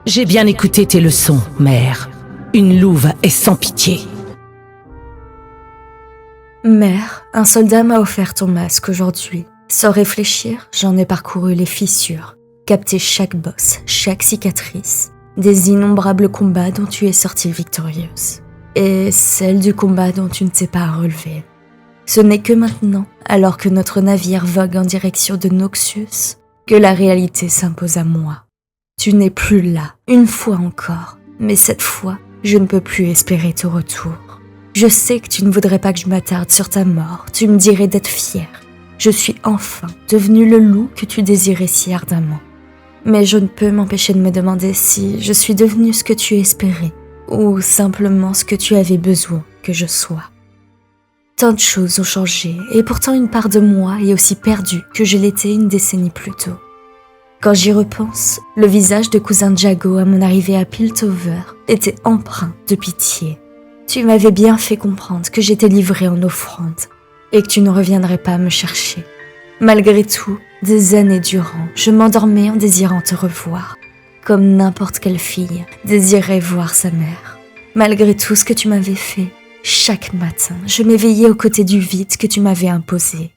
J'ai bien écouté tes leçons, mère. Une louve est sans pitié. Mère, un soldat m'a offert ton masque aujourd'hui. Sans réfléchir, j'en ai parcouru les fissures, capté chaque bosse, chaque cicatrice, des innombrables combats dont tu es sortie victorieuse, et celle du combat dont tu ne t'es pas relevée. Ce n'est que maintenant, alors que notre navire vogue en direction de Noxus, que la réalité s'impose à moi. Tu n'es plus là, une fois encore, mais cette fois, je ne peux plus espérer ton retour. Je sais que tu ne voudrais pas que je m'attarde sur ta mort, tu me dirais d'être fière. Je suis enfin devenu le loup que tu désirais si ardemment. Mais je ne peux m'empêcher de me demander si je suis devenu ce que tu espérais, ou simplement ce que tu avais besoin que je sois. Tant de choses ont changé, et pourtant une part de moi est aussi perdue que je l'étais une décennie plus tôt. Quand j'y repense, le visage de cousin Jago à mon arrivée à Piltover était empreint de pitié. Tu m'avais bien fait comprendre que j'étais livrée en offrande et que tu ne reviendrais pas me chercher. Malgré tout, des années durant, je m'endormais en désirant te revoir, comme n'importe quelle fille désirait voir sa mère. Malgré tout ce que tu m'avais fait, chaque matin, je m'éveillais aux côtés du vide que tu m'avais imposé.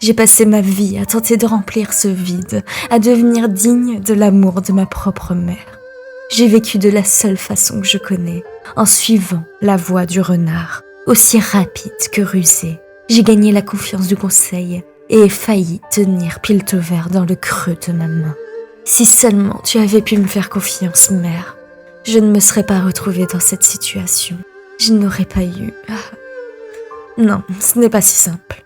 J'ai passé ma vie à tenter de remplir ce vide, à devenir digne de l'amour de ma propre mère. J'ai vécu de la seule façon que je connais, en suivant la voie du renard, aussi rapide que rusée. J'ai gagné la confiance du conseil et ai failli tenir Piltover dans le creux de ma main. Si seulement tu avais pu me faire confiance, mère, je ne me serais pas retrouvée dans cette situation. Je n'aurais pas eu... Non, ce n'est pas si simple.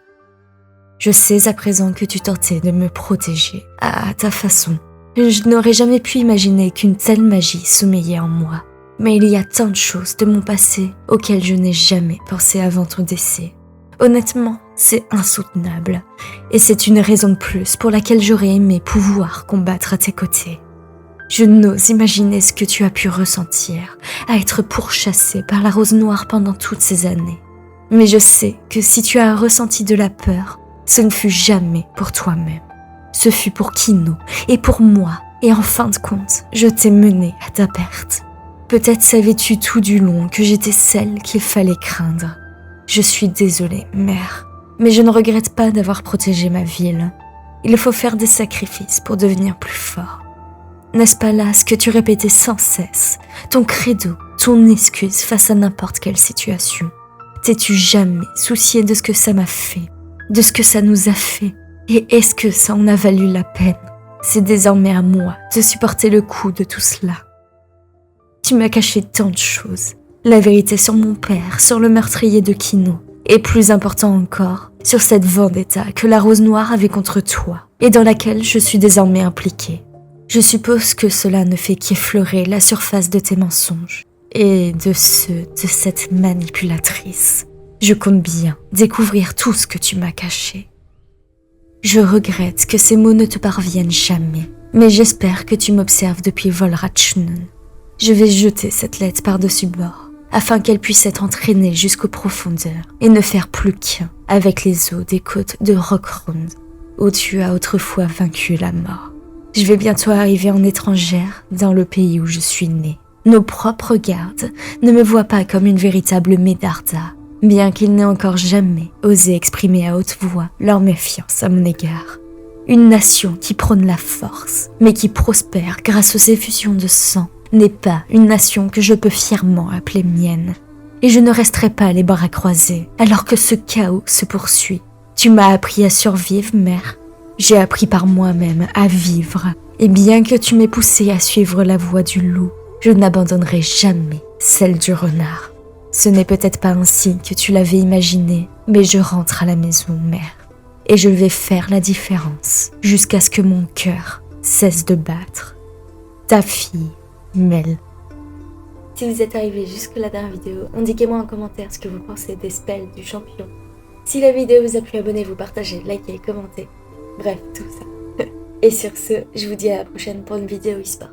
Je sais à présent que tu tentais de me protéger, à ta façon. Je n'aurais jamais pu imaginer qu'une telle magie sommeillait en moi. Mais il y a tant de choses de mon passé auxquelles je n'ai jamais pensé avant ton décès. Honnêtement, c'est insoutenable. Et c'est une raison de plus pour laquelle j'aurais aimé pouvoir combattre à tes côtés. Je n'ose imaginer ce que tu as pu ressentir, à être pourchassé par la rose noire pendant toutes ces années. Mais je sais que si tu as ressenti de la peur, ce ne fut jamais pour toi-même. Ce fut pour Kino et pour moi, et en fin de compte, je t'ai mené à ta perte. Peut-être savais-tu tout du long que j'étais celle qu'il fallait craindre. Je suis désolée, mère, mais je ne regrette pas d'avoir protégé ma ville. Il faut faire des sacrifices pour devenir plus fort. N'est-ce pas là ce que tu répétais sans cesse, ton credo, ton excuse face à n'importe quelle situation? T'es-tu jamais soucié de ce que ça m'a fait, de ce que ça nous a fait? Et est-ce que ça en a valu la peine? C'est désormais à moi de supporter le coup de tout cela. Tu m'as caché tant de choses. La vérité sur mon père, sur le meurtrier de Kino. Et plus important encore, sur cette vendetta que la Rose Noire avait contre toi et dans laquelle je suis désormais impliquée. Je suppose que cela ne fait qu'effleurer la surface de tes mensonges et de ceux de cette manipulatrice. Je compte bien découvrir tout ce que tu m'as caché. Je regrette que ces mots ne te parviennent jamais, mais j'espère que tu m'observes depuis Volrachnen. Je vais jeter cette lettre par-dessus bord, afin qu'elle puisse être entraînée jusqu'aux profondeurs et ne faire plus qu'un avec les eaux des côtes de Rockround, où tu as autrefois vaincu la mort. Je vais bientôt arriver en étrangère dans le pays où je suis née. Nos propres gardes ne me voient pas comme une véritable Medarda, bien qu'ils n'aient encore jamais osé exprimer à haute voix leur méfiance à mon égard. Une nation qui prône la force, mais qui prospère grâce aux effusions de sang, n'est pas une nation que je peux fièrement appeler mienne. Et je ne resterai pas les bras croisés alors que ce chaos se poursuit. Tu m'as appris à survivre, mère. J'ai appris par moi-même à vivre. Et bien que tu m'aies poussé à suivre la voie du loup, je n'abandonnerai jamais celle du renard. Ce n'est peut-être pas ainsi que tu l'avais imaginé, mais je rentre à la maison, mère. Et je vais faire la différence jusqu'à ce que mon cœur cesse de battre. Ta fille, Mel. Si vous êtes arrivé jusque-là dans la vidéo, indiquez-moi en commentaire ce que vous pensez des spells du champion. Si la vidéo vous a plu, abonnez-vous, partagez, likez, commentez. Bref, tout ça. Et sur ce, je vous dis à la prochaine pour une vidéo e-sport.